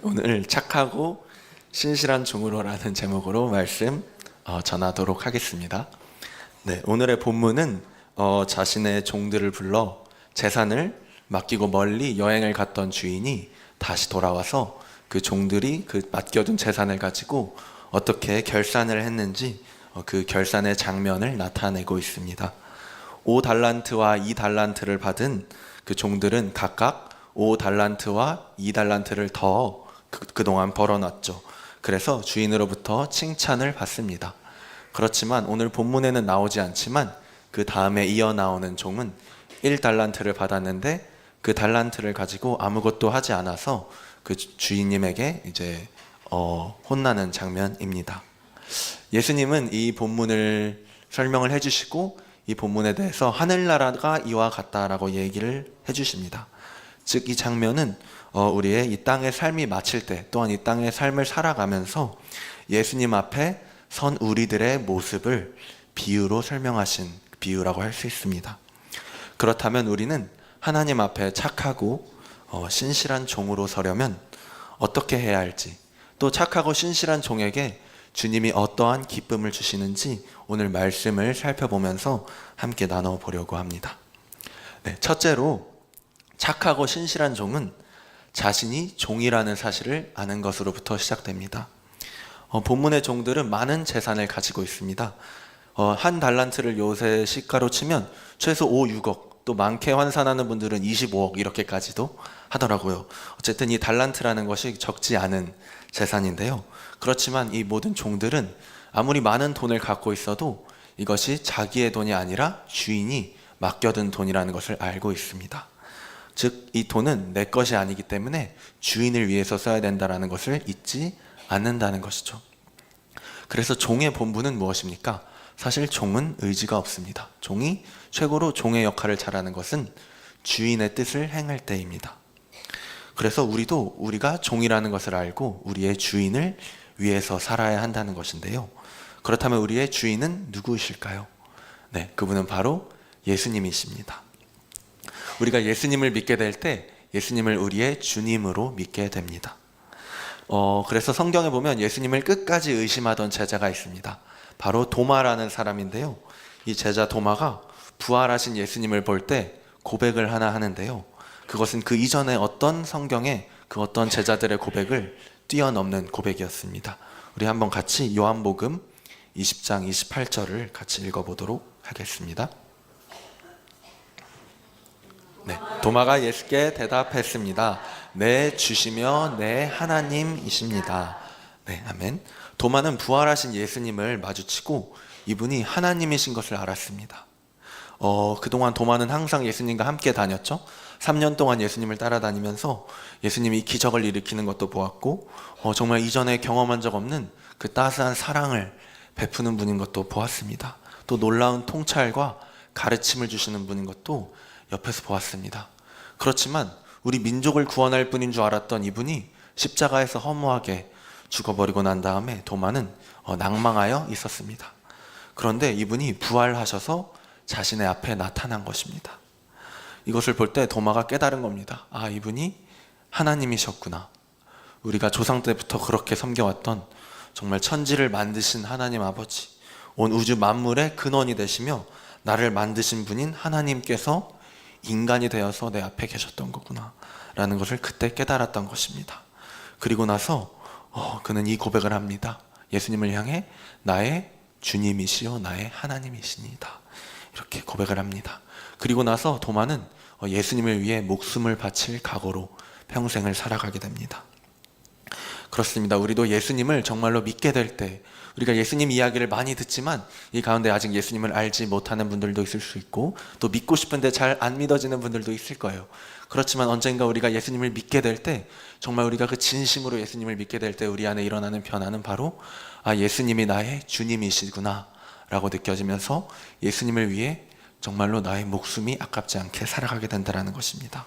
오늘 착하고 신실한 종으로라는 제목으로 말씀 전하도록 하겠습니다. 네, 오늘의 본문은 자신의 종들을 불러 재산을 맡기고 멀리 여행을 갔던 주인이 다시 돌아와서 그 종들이 그 맡겨둔 재산을 가지고 어떻게 결산을 했는지 그 결산의 장면을 나타내고 있습니다. 5달란트와 2달란트를 받은 그 종들은 각각 5달란트와 2달란트를 더 그동안 벌어놨죠. 그래서 주인으로부터 칭찬을 받습니다. 그렇지만 오늘 본문에는 나오지 않지만 그 다음에 이어 나오는 종은 1달란트를 받았는데 그 달란트를 가지고 아무것도 하지 않아서 그 주인님에게 이제 혼나는 장면입니다. 예수님은 이 본문을 설명을 해주시고 이 본문에 대해서 하늘나라가 이와 같다라고 얘기를 해주십니다. 즉 이 장면은 우리의 이 땅의 삶이 마칠 때 또한 이 땅의 삶을 살아가면서 예수님 앞에 선 우리들의 모습을 비유로 설명하신 비유라고 할 수 있습니다. 그렇다면 우리는 하나님 앞에 착하고 신실한 종으로 서려면 어떻게 해야 할지, 또 착하고 신실한 종에게 주님이 어떠한 기쁨을 주시는지 오늘 말씀을 살펴보면서 함께 나눠보려고 합니다. 네, 첫째로 착하고 신실한 종은 자신이 종이라는 사실을 아는 것으로부터 시작됩니다. 본문의 종들은 많은 재산을 가지고 있습니다. 한 달란트를 요새 시가로 치면 최소 5, 6억, 또 많게 환산하는 분들은 25억 이렇게까지도 하더라고요. 어쨌든 이 달란트라는 것이 적지 않은 재산인데요. 그렇지만 이 모든 종들은 아무리 많은 돈을 갖고 있어도 이것이 자기의 돈이 아니라 주인이 맡겨둔 돈이라는 것을 알고 있습니다. 즉, 이 돈은 내 것이 아니기 때문에 주인을 위해서 써야 된다는 것을 잊지 않는다는 것이죠. 그래서 종의 본분은 무엇입니까? 사실 종은 의지가 없습니다. 종이 최고로 종의 역할을 잘하는 것은 주인의 뜻을 행할 때입니다. 그래서 우리도 우리가 종이라는 것을 알고 우리의 주인을 위해서 살아야 한다는 것인데요. 그렇다면 우리의 주인은 누구이실까요? 네, 그분은 바로 예수님이십니다. 우리가 예수님을 믿게 될 때 예수님을 우리의 주님으로 믿게 됩니다. 그래서 성경에 보면 예수님을 끝까지 의심하던 제자가 있습니다. 바로 도마라는 사람인데요. 이 제자 도마가 부활하신 예수님을 볼 때 고백을 하나 하는데요. 그것은 그 이전에 어떤 성경에 그 어떤 제자들의 고백을 뛰어넘는 고백이었습니다. 우리 한번 같이 요한복음 20장 28절을 같이 읽어보도록 하겠습니다. 네, 도마가 예수께 대답했습니다. 내 주시며 내 하나님이십니다. 네, 아멘. 도마는 부활하신 예수님을 마주치고 이분이 하나님이신 것을 알았습니다. 그동안 도마는 항상 예수님과 함께 다녔죠. 3년 동안 예수님을 따라다니면서 예수님이 기적을 일으키는 것도 보았고 정말 이전에 경험한 적 없는 그 따스한 사랑을 베푸는 분인 것도 보았습니다. 또 놀라운 통찰과 가르침을 주시는 분인 것도 옆에서 보았습니다. 그렇지만 우리 민족을 구원할 분인 줄 알았던 이분이 십자가에서 허무하게 죽어버리고 난 다음에 도마는 낭망하여 있었습니다. 그런데 이분이 부활하셔서 자신의 앞에 나타난 것입니다. 이것을 볼 때 도마가 깨달은 겁니다. 아, 이분이 하나님이셨구나. 우리가 조상 때부터 그렇게 섬겨왔던 정말 천지를 만드신 하나님 아버지, 온 우주 만물의 근원이 되시며 나를 만드신 분인 하나님께서 인간이 되어서 내 앞에 계셨던 거구나 라는 것을 그때 깨달았던 것입니다. 그리고 나서 그는 이 고백을 합니다. 예수님을 향해 나의 주님이시요 나의 하나님이시니다. 이렇게 고백을 합니다. 그리고 나서 도마는 예수님을 위해 목숨을 바칠 각오로 평생을 살아가게 됩니다. 그렇습니다. 우리도 예수님을 정말로 믿게 될 때, 우리가 예수님 이야기를 많이 듣지만 이 가운데 아직 예수님을 알지 못하는 분들도 있을 수 있고 또 믿고 싶은데 잘 안 믿어지는 분들도 있을 거예요. 그렇지만 언젠가 우리가 예수님을 믿게 될 때, 정말 우리가 그 진심으로 예수님을 믿게 될 때 우리 안에 일어나는 변화는 바로 예수님이 나의 주님이시구나 라고 느껴지면서 예수님을 위해 정말로 나의 목숨이 아깝지 않게 살아가게 된다는 것입니다.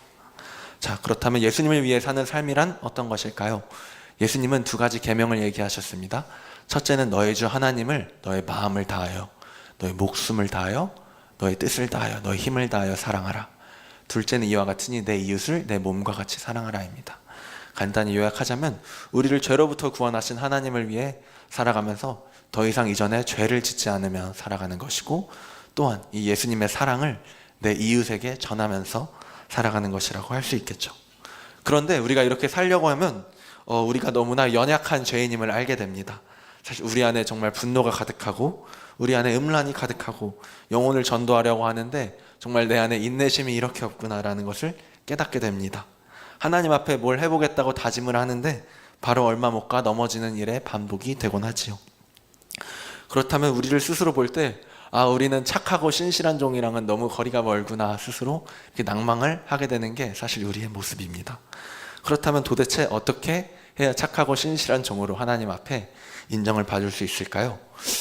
자, 그렇다면 예수님을 위해 사는 삶이란 어떤 것일까요? 예수님은 두 가지 계명을 얘기하셨습니다. 첫째는 너의 주 하나님을 너의 마음을 다하여, 너의 목숨을 다하여, 너의 뜻을 다하여, 너의 힘을 다하여 사랑하라. 둘째는 이와 같으니 내 이웃을 내 몸과 같이 사랑하라입니다. 간단히 요약하자면 우리를 죄로부터 구원하신 하나님을 위해 살아가면서 더 이상 이전에 죄를 짓지 않으며 살아가는 것이고, 또한 이 예수님의 사랑을 내 이웃에게 전하면서 살아가는 것이라고 할 수 있겠죠. 그런데 우리가 이렇게 살려고 하면 우리가 너무나 연약한 죄인임을 알게 됩니다. 사실 우리 안에 정말 분노가 가득하고 우리 안에 음란이 가득하고 영혼을 전도하려고 하는데 정말 내 안에 인내심이 이렇게 없구나라는 것을 깨닫게 됩니다. 하나님 앞에 뭘 해보겠다고 다짐을 하는데 바로 얼마 못 가 넘어지는 일의 반복이 되곤 하지요. 그렇다면 우리를 스스로 볼 때 우리는 착하고 신실한 종이랑은 너무 거리가 멀구나 스스로 이렇게 낭망을 하게 되는 게 사실 우리의 모습입니다. 그렇다면 도대체 어떻게 해야 착하고 신실한 종으로 하나님 앞에 인정을 받을 수 있을까요?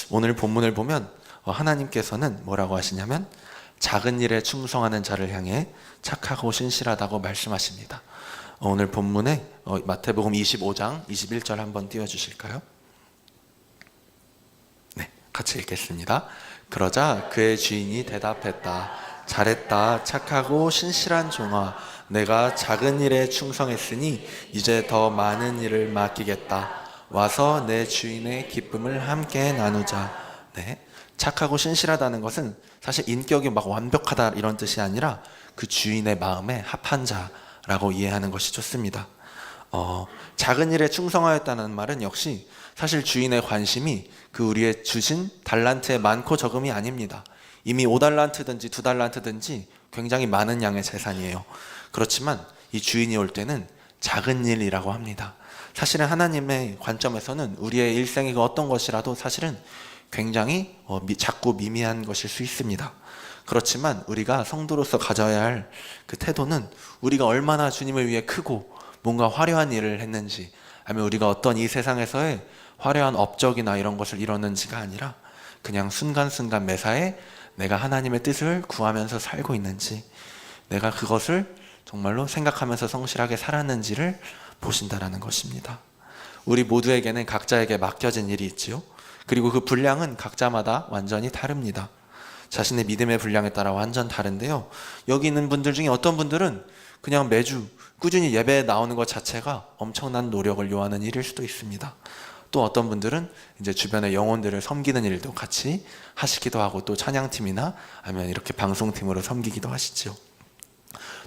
오늘 본문을 보면 하나님께서는 뭐라고 하시냐면 작은 일에 충성하는 자를 향해 착하고 신실하다고 말씀하십니다. 오늘 본문에 마태복음 25장 21절 한번 띄워주실까요? 네, 같이 읽겠습니다. 그러자 그의 주인이 대답했다. 잘했다, 착하고 신실한 종아. 내가 작은 일에 충성했으니 이제 더 많은 일을 맡기겠다. 와서 내 주인의 기쁨을 함께 나누자. 네, 착하고 신실하다는 것은 사실 인격이 막 완벽하다 이런 뜻이 아니라 그 주인의 마음에 합한 자라고 이해하는 것이 좋습니다. 작은 일에 충성하였다는 말은 역시 사실 주인의 관심이 그 우리의 주신 달란트의 많고 적음이 아닙니다. 이미 5달란트든지 2달란트든지 굉장히 많은 양의 재산이에요. 그렇지만 이 주인이 올 때는 작은 일이라고 합니다. 사실은 하나님의 관점에서는 우리의 일생이 그 어떤 것이라도 사실은 굉장히 작고 미미한 것일 수 있습니다. 그렇지만 우리가 성도로서 가져야 할 그 태도는 우리가 얼마나 주님을 위해 크고 뭔가 화려한 일을 했는지, 아니면 우리가 어떤 이 세상에서의 화려한 업적이나 이런 것을 이뤘는지가 아니라 그냥 순간순간 매사에 내가 하나님의 뜻을 구하면서 살고 있는지, 내가 그것을 정말로 생각하면서 성실하게 살았는지를 보신다라는 것입니다. 우리 모두에게는 각자에게 맡겨진 일이 있지요. 그리고 그 분량은 각자마다 완전히 다릅니다. 자신의 믿음의 분량에 따라 완전 다른데요. 여기 있는 분들 중에 어떤 분들은 그냥 매주 꾸준히 예배에 나오는 것 자체가 엄청난 노력을 요하는 일일 수도 있습니다. 또 어떤 분들은 이제 주변의 영혼들을 섬기는 일도 같이 하시기도 하고, 또 찬양팀이나 아니면 이렇게 방송팀으로 섬기기도 하시죠.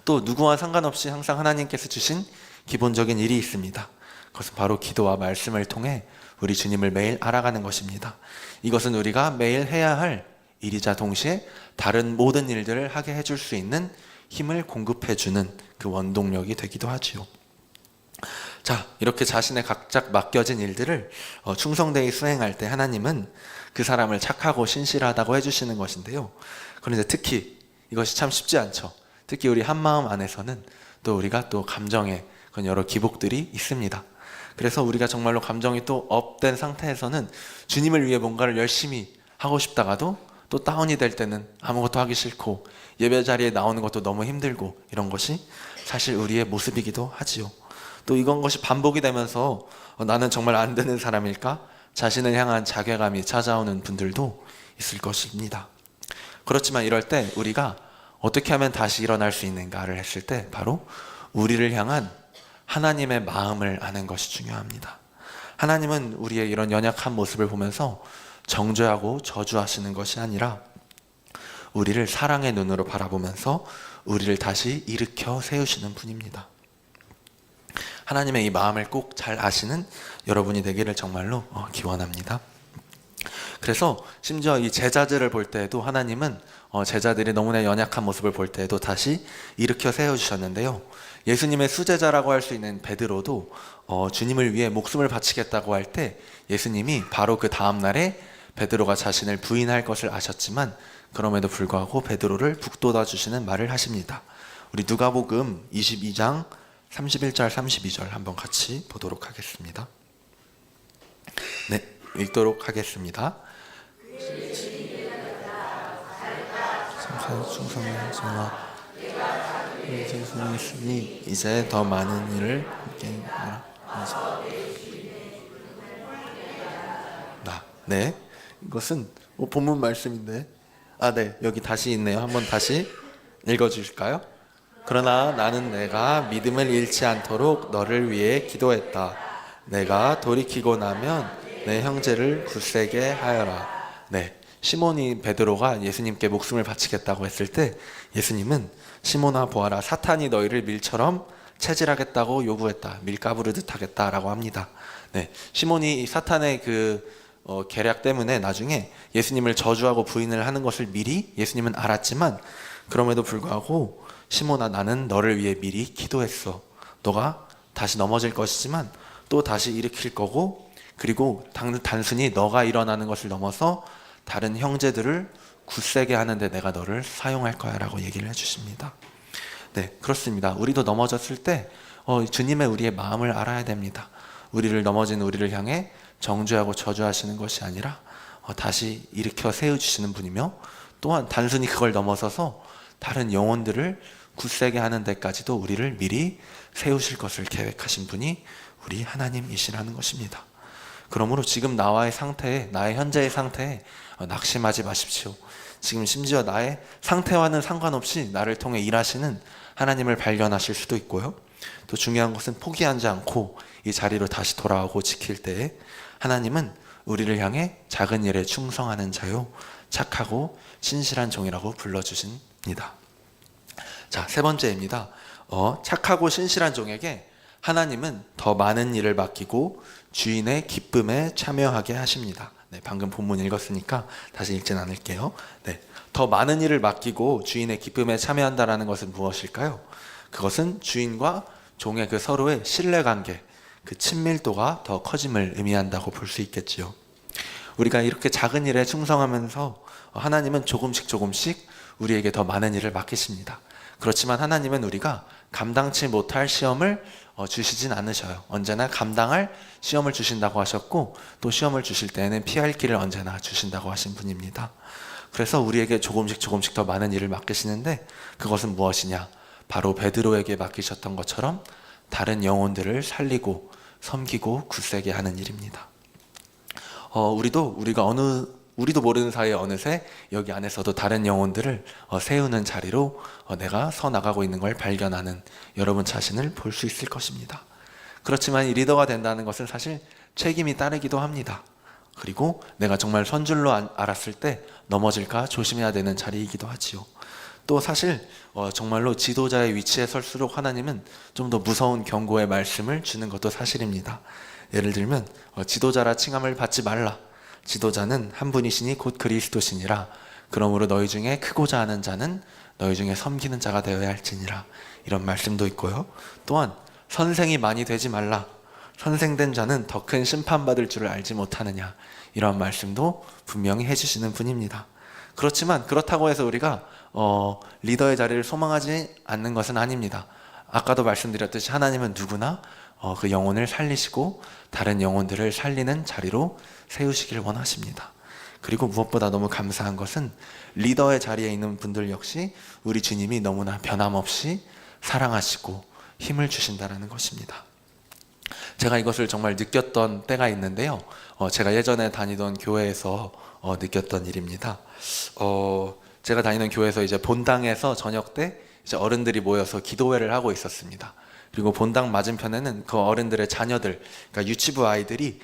또 누구와 상관없이 항상 하나님께서 주신 기본적인 일이 있습니다. 그것은 바로 기도와 말씀을 통해 우리 주님을 매일 알아가는 것입니다. 이것은 우리가 매일 해야 할 일이자 동시에 다른 모든 일들을 하게 해줄 수 있는 힘을 공급해주는 그 원동력이 되기도 하지요. 자, 이렇게 자신의 각각 맡겨진 일들을 충성되이 수행할 때 하나님은 그 사람을 착하고 신실하다고 해주시는 것인데요. 그런데 특히 이것이 참 쉽지 않죠. 특히 우리 한마음 안에서는 또 우리가 또 감정의 그런 여러 기복들이 있습니다. 그래서 우리가 정말로 감정이 또 업된 상태에서는 주님을 위해 뭔가를 열심히 하고 싶다가도 또 다운이 될 때는 아무것도 하기 싫고, 예배 자리에 나오는 것도 너무 힘들고, 이런 것이 사실 우리의 모습이기도 하지요. 또 이건 것이 반복이 되면서 나는 정말 안 되는 사람일까? 자신을 향한 자괴감이 찾아오는 분들도 있을 것입니다. 그렇지만 이럴 때 우리가 어떻게 하면 다시 일어날 수 있는가를 했을 때 바로 우리를 향한 하나님의 마음을 아는 것이 중요합니다. 하나님은 우리의 이런 연약한 모습을 보면서 정죄하고 저주하시는 것이 아니라 우리를 사랑의 눈으로 바라보면서 우리를 다시 일으켜 세우시는 분입니다. 하나님의 이 마음을 꼭 잘 아시는 여러분이 되기를 정말로 기원합니다. 그래서 심지어 이 제자들을 볼 때에도 하나님은 제자들이 너무나 연약한 모습을 볼 때에도 다시 일으켜 세워주셨는데요. 예수님의 수제자라고 할 수 있는 베드로도 주님을 위해 목숨을 바치겠다고 할 때 예수님이 바로 그 다음날에 베드로가 자신을 부인할 것을 아셨지만 그럼에도 불구하고 베드로를 북돋아 주시는 말을 하십니다. 우리 누가복음 22장 31절 32절 한번 같이 보도록 하겠습니다. 네, 읽도록 하겠습니다. 충성한 종아, 이제 수능했으니 이제 더 많은 일을 함께 하라. 네, 이것은 본문 말씀인데, 네, 여기 다시 있네요. 한번 다시 읽어주실까요? 그러나 나는 내가 믿음을 잃지 않도록 너를 위해 기도했다. 내가 돌이키고 나면 내 형제를 굳세게 하여라. 네, 시몬이 베드로가 예수님께 목숨을 바치겠다고 했을 때 예수님은 시몬아 보아라, 사탄이 너희를 밀처럼 체질하겠다고 요구했다. 밀가부르듯 하겠다라고 합니다. 네, 시몬이 사탄의 계략 때문에 나중에 예수님을 저주하고 부인을 하는 것을 미리 예수님은 알았지만, 그럼에도 불구하고 시몬아, 나는 너를 위해 미리 기도했어. 너가 다시 넘어질 것이지만 또 다시 일으킬 거고, 그리고 단순히 너가 일어나는 것을 넘어서 다른 형제들을 굳세게 하는데 내가 너를 사용할 거야 라고 얘기를 해주십니다. 네, 그렇습니다. 우리도 넘어졌을 때 주님의 우리의 마음을 알아야 됩니다. 우리를 넘어진 우리를 향해 정죄하고 저주하시는 것이 아니라 다시 일으켜 세워주시는 분이며, 또한 단순히 그걸 넘어서서 다른 영혼들을 굳세게 하는 데까지도 우리를 미리 세우실 것을 계획하신 분이 우리 하나님이시라는 것입니다. 그러므로 지금 나의 현재의 상태에 낙심하지 마십시오. 지금 심지어 나의 상태와는 상관없이 나를 통해 일하시는 하나님을 발견하실 수도 있고요. 또 중요한 것은 포기하지 않고 이 자리로 다시 돌아오고 지킬 때에 하나님은 우리를 향해 작은 일에 충성하는 자요 착하고 신실한 종이라고 불러주십니다. 자, 세 번째입니다. 착하고 신실한 종에게 하나님은 더 많은 일을 맡기고 주인의 기쁨에 참여하게 하십니다. 네, 방금 본문 읽었으니까 다시 읽진 않을게요. 네, 더 많은 일을 맡기고 주인의 기쁨에 참여한다라는 것은 무엇일까요? 그것은 주인과 종의 그 서로의 신뢰관계, 그 친밀도가 더 커짐을 의미한다고 볼 수 있겠지요. 우리가 이렇게 작은 일에 충성하면서 하나님은 조금씩 우리에게 더 많은 일을 맡기십니다. 그렇지만 하나님은 우리가 감당치 못할 시험을 주시진 않으셔요. 언제나 감당할 시험을 주신다고 하셨고, 또 시험을 주실 때에는 피할 길을 언제나 주신다고 하신 분입니다. 그래서 우리에게 조금씩 더 많은 일을 맡기시는데, 그것은 무엇이냐? 바로 베드로에게 맡기셨던 것처럼 다른 영혼들을 살리고 섬기고 굳세게 하는 일입니다. 우리도 모르는 사이에 어느새 여기 안에서도 다른 영혼들을 세우는 자리로 내가 서 나가고 있는 걸 발견하는 여러분 자신을 볼 수 있을 것입니다. 그렇지만 이 리더가 된다는 것은 사실 책임이 따르기도 합니다. 그리고 내가 정말 선줄로 알았을 때 넘어질까 조심해야 되는 자리이기도 하지요. 또 사실 정말로 지도자의 위치에 설수록 하나님은 좀 더 무서운 경고의 말씀을 주는 것도 사실입니다. 예를 들면 지도자라 칭함을 받지 말라. 지도자는 한 분이시니 곧 그리스도시니라. 그러므로 너희 중에 크고자 하는 자는 너희 중에 섬기는 자가 되어야 할지니라. 이런 말씀도 있고요. 또한 선생이 많이 되지 말라. 선생된 자는 더 큰 심판받을 줄을 알지 못하느냐. 이런 말씀도 분명히 해주시는 분입니다. 그렇지만 그렇다고 해서 우리가 리더의 자리를 소망하지 않는 것은 아닙니다. 아까도 말씀드렸듯이 하나님은 누구나 그 영혼을 살리시고 다른 영혼들을 살리는 자리로 세우시길 원하십니다. 그리고 무엇보다 너무 감사한 것은 리더의 자리에 있는 분들 역시 우리 주님이 너무나 변함없이 사랑하시고 힘을 주신다는 것입니다. 제가 이것을 정말 느꼈던 때가 있는데요. 제가 예전에 다니던 교회에서 느꼈던 일입니다. 제가 다니는 교회에서 이제 본당에서 저녁 때 이제 어른들이 모여서 기도회를 하고 있었습니다. 그리고 본당 맞은편에는 그 어른들의 자녀들, 그러니까 유치부 아이들이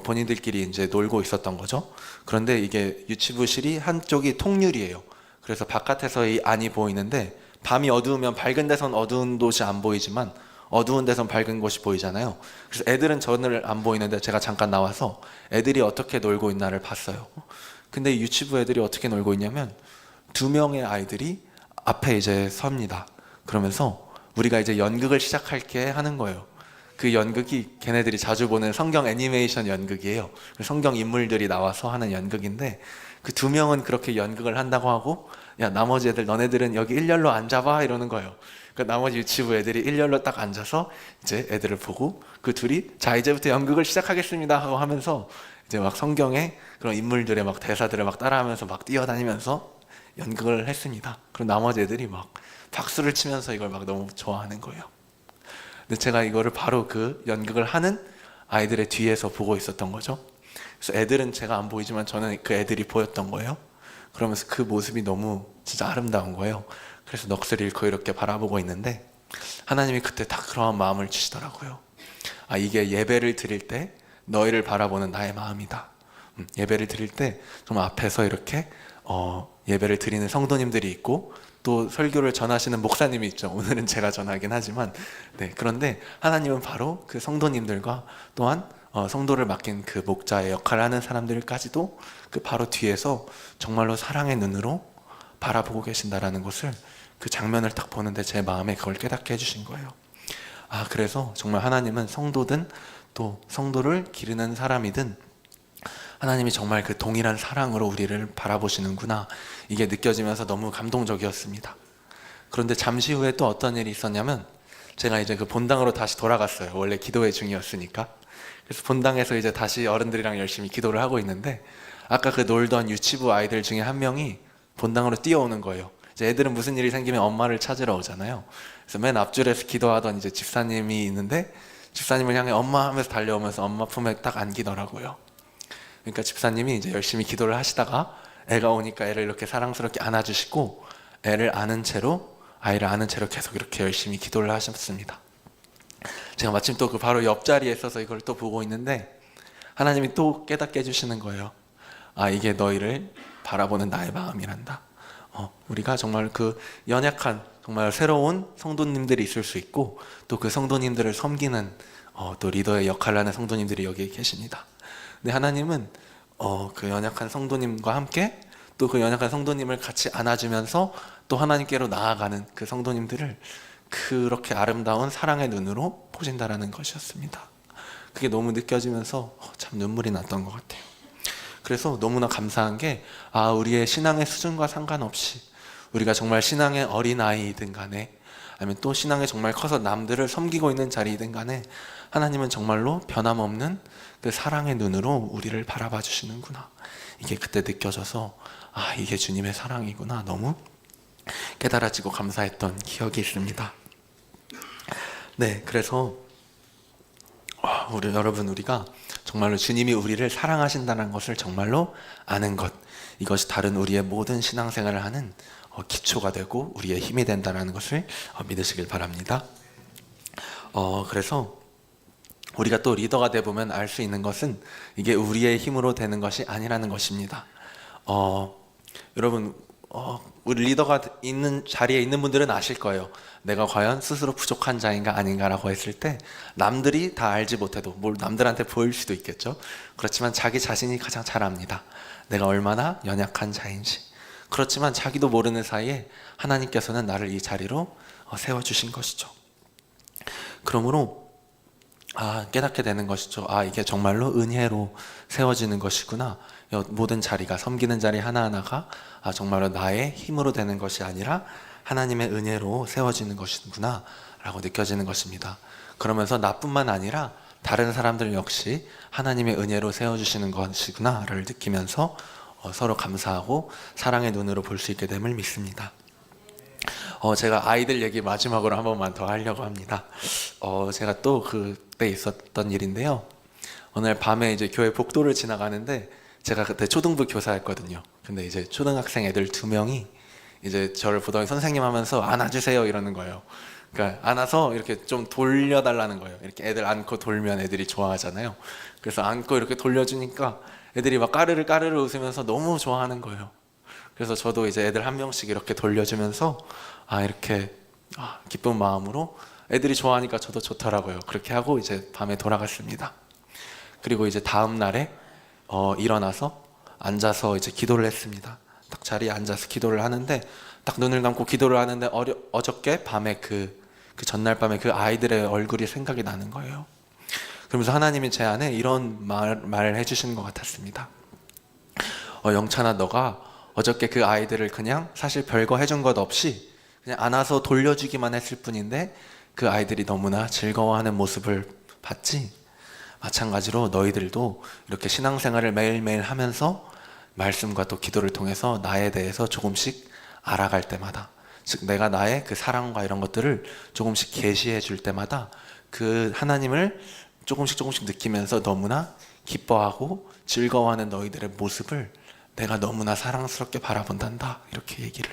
본인들끼리 이제 놀고 있었던 거죠. 그런데 이게 유치부실이 한쪽이 통유리예요. 그래서 바깥에서 이 안이 보이는데, 밤이 어두우면 밝은 데선 어두운 곳이 안 보이지만 어두운 데선 밝은 곳이 보이잖아요. 그래서 애들은 저를 안 보이는데 제가 잠깐 나와서 애들이 어떻게 놀고 있나를 봤어요. 근데 유치부 애들이 어떻게 놀고 있냐면 2명의 아이들이 앞에 이제 섭니다. 그러면서 우리가 이제 연극을 시작할게 하는 거예요. 그 연극이 걔네들이 자주 보는 성경 애니메이션 연극이에요. 성경 인물들이 나와서 하는 연극인데, 그 2명은 그렇게 연극을 한다고 하고, 야, 나머지 애들 너네들은 여기 일렬로 앉아봐 이러는 거예요. 그 나머지 유치부 애들이 일렬로 딱 앉아서 이제 애들을 보고, 그 둘이 자 이제부터 연극을 시작하겠습니다 하고 하면서 이제 막 성경의 그런 인물들의 막 대사들을 막 따라하면서 막 뛰어다니면서 연극을 했습니다. 그럼 나머지 애들이 막 박수를 치면서 이걸 막 너무 좋아하는 거예요. 근데 제가 이거를 바로 그 연극을 하는 아이들의 뒤에서 보고 있었던 거죠. 그래서 애들은 제가 안 보이지만 저는 그 애들이 보였던 거예요. 그러면서 그 모습이 너무 진짜 아름다운 거예요. 그래서 넋을 잃고 이렇게 바라보고 있는데 하나님이 그때 딱 그러한 마음을 주시더라고요. 아, 이게 예배를 드릴 때 너희를 바라보는 나의 마음이다. 예배를 드릴 때 정말 앞에서 이렇게 예배를 드리는 성도님들이 있고 또 설교를 전하시는 목사님이 있죠. 오늘은 제가 전하긴 하지만 네, 그런데 하나님은 바로 그 성도님들과 또한 성도를 맡긴 그 목자의 역할을 하는 사람들까지도 그 바로 뒤에서 정말로 사랑의 눈으로 바라보고 계신다라는 것을, 그 장면을 딱 보는데 제 마음에 그걸 깨닫게 해주신 거예요. 아, 그래서 정말 하나님은 성도든 또 성도를 기르는 사람이든 하나님이 정말 그 동일한 사랑으로 우리를 바라보시는구나, 이게 느껴지면서 너무 감동적이었습니다. 그런데 잠시 후에 또 어떤 일이 있었냐면, 제가 이제 그 본당으로 다시 돌아갔어요. 원래 기도회 중이었으니까. 그래서 본당에서 이제 다시 어른들이랑 열심히 기도를 하고 있는데, 아까 그 놀던 유치부 아이들 중에 한 명이 본당으로 뛰어오는 거예요. 이제 애들은 무슨 일이 생기면 엄마를 찾으러 오잖아요. 그래서 맨 앞줄에서 기도하던 이제 집사님이 있는데, 집사님을 향해 엄마 하면서 달려오면서 엄마 품에 딱 안기더라고요. 그러니까 집사님이 이제 열심히 기도를 하시다가 애가 오니까 애를 이렇게 사랑스럽게 안아주시고, 애를 안은 채로, 아이를 안은 채로 계속 이렇게 열심히 기도를 하셨습니다. 제가 마침 또 그 바로 옆자리에 있어서 이걸 또 보고 있는데, 하나님이 또 깨닫게 해주시는 거예요. 아, 이게 너희를 바라보는 나의 마음이란다. 우리가 정말 그 연약한, 정말 새로운 성도님들이 있을 수 있고, 또 그 성도님들을 섬기는 또 리더의 역할을 하는 성도님들이 여기 계십니다. 근데 하나님은 그 연약한 성도님과 함께 또 그 연약한 성도님을 같이 안아주면서 또 하나님께로 나아가는 그 성도님들을 그렇게 아름다운 사랑의 눈으로 보신다라는 것이었습니다. 그게 너무 느껴지면서 참 눈물이 났던 것 같아요. 그래서 너무나 감사한 게, 우리의 신앙의 수준과 상관없이, 우리가 정말 신앙의 어린아이이든 간에 아니면 또 신앙에 정말 커서 남들을 섬기고 있는 자리이든 간에 하나님은 정말로 변함없는 그 사랑의 눈으로 우리를 바라봐 주시는구나, 이게 그때 느껴져서 이게 주님의 사랑이구나, 너무 깨달아지고 감사했던 기억이 있습니다. 네, 그래서 우리가 정말로 주님이 우리를 사랑하신다는 것을 정말로 아는 것, 이것이 다른 우리의 모든 신앙생활을 하는 기초가 되고 우리의 힘이 된다는 것을 믿으시길 바랍니다. 그래서 우리가 또 리더가 되보면 알 수 있는 것은 이게 우리의 힘으로 되는 것이 아니라는 것입니다. 여러분, 우리 리더가 있는 자리에 있는 분들은 아실 거예요. 내가 과연 스스로 부족한 자인가 아닌가라고 했을 때 남들이 다 알지 못해도, 뭘 남들한테 보일 수도 있겠죠. 그렇지만 자기 자신이 가장 잘 압니다. 내가 얼마나 연약한 자인지. 그렇지만 자기도 모르는 사이에 하나님께서는 나를 이 자리로 세워주신 것이죠. 그러므로 깨닫게 되는 것이죠. 이게 정말로 은혜로 세워지는 것이구나. 모든 자리가, 섬기는 자리 하나하나가 정말로 나의 힘으로 되는 것이 아니라 하나님의 은혜로 세워지는 것이구나 라고 느껴지는 것입니다. 그러면서 나뿐만 아니라 다른 사람들 역시 하나님의 은혜로 세워주시는 것이구나 를 느끼면서 서로 감사하고 사랑의 눈으로 볼 수 있게 됨을 믿습니다. 제가 아이들 얘기 마지막으로 한 번만 더 하려고 합니다. 제가 또 그때 있었던 일인데요. 오늘 밤에 이제 교회 복도를 지나가는데, 제가 그때 초등부 교사였거든요. 근데 이제 초등학생 애들 2명이 이제 저를 보더니 선생님 하면서 안아주세요 이러는 거예요. 그러니까 안아서 이렇게 좀 돌려달라는 거예요. 이렇게 애들 안고 돌면 애들이 좋아하잖아요. 그래서 안고 이렇게 돌려주니까 애들이 막 까르르 까르르 웃으면서 너무 좋아하는 거예요. 그래서 저도 이제 애들 한 명씩 이렇게 돌려주면서 이렇게 기쁜 마음으로, 애들이 좋아하니까 저도 좋더라고요. 그렇게 하고 이제 밤에 돌아갔습니다. 그리고 이제 다음 날에 일어나서 앉아서 이제 기도를 했습니다. 딱 자리에 앉아서 기도를 하는데, 딱 눈을 감고 기도를 하는데 어저께 밤에 그 전날 밤에 그 아이들의 얼굴이 생각이 나는 거예요. 그러면서 하나님이 제 안에 이런 말을 해주시는 것 같았습니다. 영찬아, 너가 어저께 그 아이들을 그냥 사실 별거 해준 것 없이 그냥 안아서 돌려주기만 했을 뿐인데 그 아이들이 너무나 즐거워하는 모습을 봤지? 마찬가지로 너희들도 이렇게 신앙생활을 매일매일 하면서 말씀과 또 기도를 통해서 나에 대해서 조금씩 알아갈 때마다, 즉 내가 나의 그 사랑과 이런 것들을 조금씩 계시해 줄 때마다 그 하나님을 조금씩 느끼면서 너무나 기뻐하고 즐거워하는 너희들의 모습을 내가 너무나 사랑스럽게 바라본단다, 이렇게 얘기를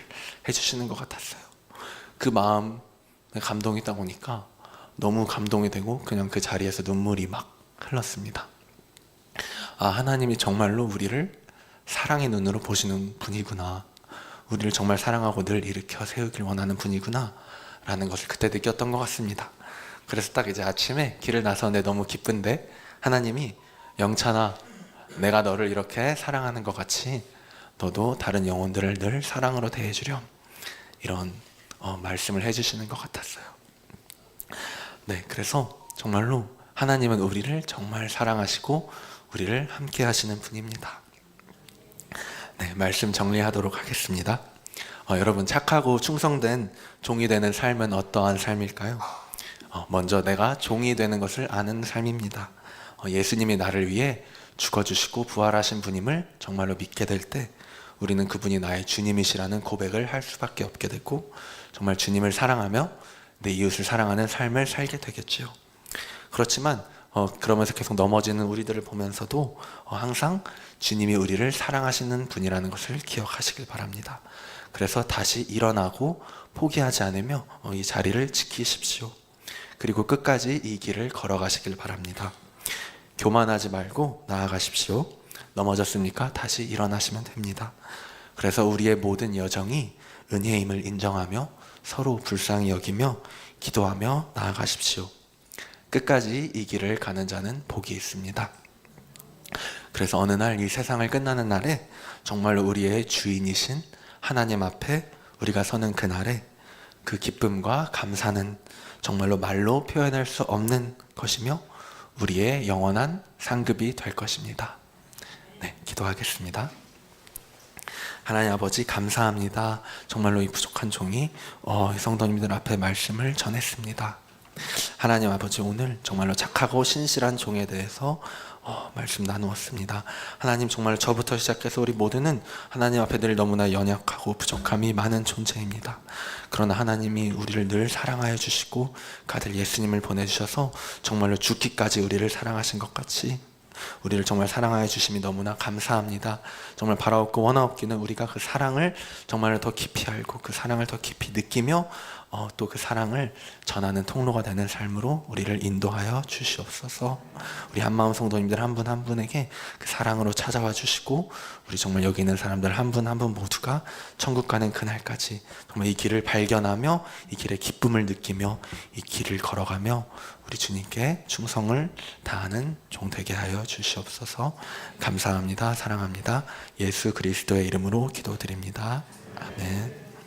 해주시는 것 같았어요. 그 마음에 감동이 있다 보니까 너무 감동이 되고 그냥 그 자리에서 눈물이 막 흘렀습니다. 아, 하나님이 정말로 우리를 사랑의 눈으로 보시는 분이구나, 우리를 정말 사랑하고 늘 일으켜 세우길 원하는 분이구나 라는 것을 그때 느꼈던 것 같습니다. 그래서 딱 이제 아침에 길을 나서는데 너무 기쁜데 하나님이 영찬아, 내가 너를 이렇게 사랑하는 것 같이 너도 다른 영혼들을 늘 사랑으로 대해주렴, 이런 말씀을 해주시는 것 같았어요. 네, 그래서 정말로 하나님은 우리를 정말 사랑하시고 우리를 함께 하시는 분입니다. 네, 말씀 정리하도록 하겠습니다. 여러분, 착하고 충성된 종이 되는 삶은 어떠한 삶일까요? 먼저 내가 종이 되는 것을 아는 삶입니다. 예수님이 나를 위해 죽어주시고 부활하신 분임을 정말로 믿게 될 때 우리는 그분이 나의 주님이시라는 고백을 할 수밖에 없게 되고 정말 주님을 사랑하며 내 이웃을 사랑하는 삶을 살게 되겠죠. 그렇지만 그러면서 계속 넘어지는 우리들을 보면서도 항상 주님이 우리를 사랑하시는 분이라는 것을 기억하시길 바랍니다. 그래서 다시 일어나고 포기하지 않으며 이 자리를 지키십시오. 그리고 끝까지 이 길을 걸어가시길 바랍니다. 교만하지 말고 나아가십시오. 넘어졌습니까? 다시 일어나시면 됩니다. 그래서 우리의 모든 여정이 은혜임을 인정하며 서로 불쌍히 여기며 기도하며 나아가십시오. 끝까지 이 길을 가는 자는 복이 있습니다. 그래서 어느 날 이 세상을 끝나는 날에 정말로 우리의 주인이신 하나님 앞에 우리가 서는 그날에 그 기쁨과 감사는 정말로 말로 표현할 수 없는 것이며 우리의 영원한 상급이 될 것입니다. 네, 기도하겠습니다. 하나님 아버지, 감사합니다. 정말로 이 부족한 종이 성도님들 앞에 말씀을 전했습니다. 하나님 아버지, 오늘 정말로 착하고 신실한 종에 대해서 말씀 나누었습니다. 하나님, 정말 저부터 시작해서 우리 모두는 하나님 앞에 늘 너무나 연약하고 부족함이 많은 존재입니다. 그러나 하나님이 우리를 늘 사랑하여 주시고 그 아들 예수님을 보내주셔서 정말로 죽기까지 우리를 사랑하신 것 같이 우리를 정말 사랑하여 주심이 너무나 감사합니다. 정말 바라옵고 원하옵기는 우리가 그 사랑을 정말 더 깊이 알고 그 사랑을 더 깊이 느끼며 또 그 사랑을 전하는 통로가 되는 삶으로 우리를 인도하여 주시옵소서. 우리 한마음 성도님들 한 분 한 분에게 그 사랑으로 찾아와 주시고 우리 정말 여기 있는 사람들 한 분 한 분 모두가 천국 가는 그날까지 정말 이 길을 발견하며 이 길의 기쁨을 느끼며 이 길을 걸어가며 우리 주님께 충성을 다하는 종 되게 하여 주시옵소서. 감사합니다. 사랑합니다. 예수 그리스도의 이름으로 기도드립니다. 아멘.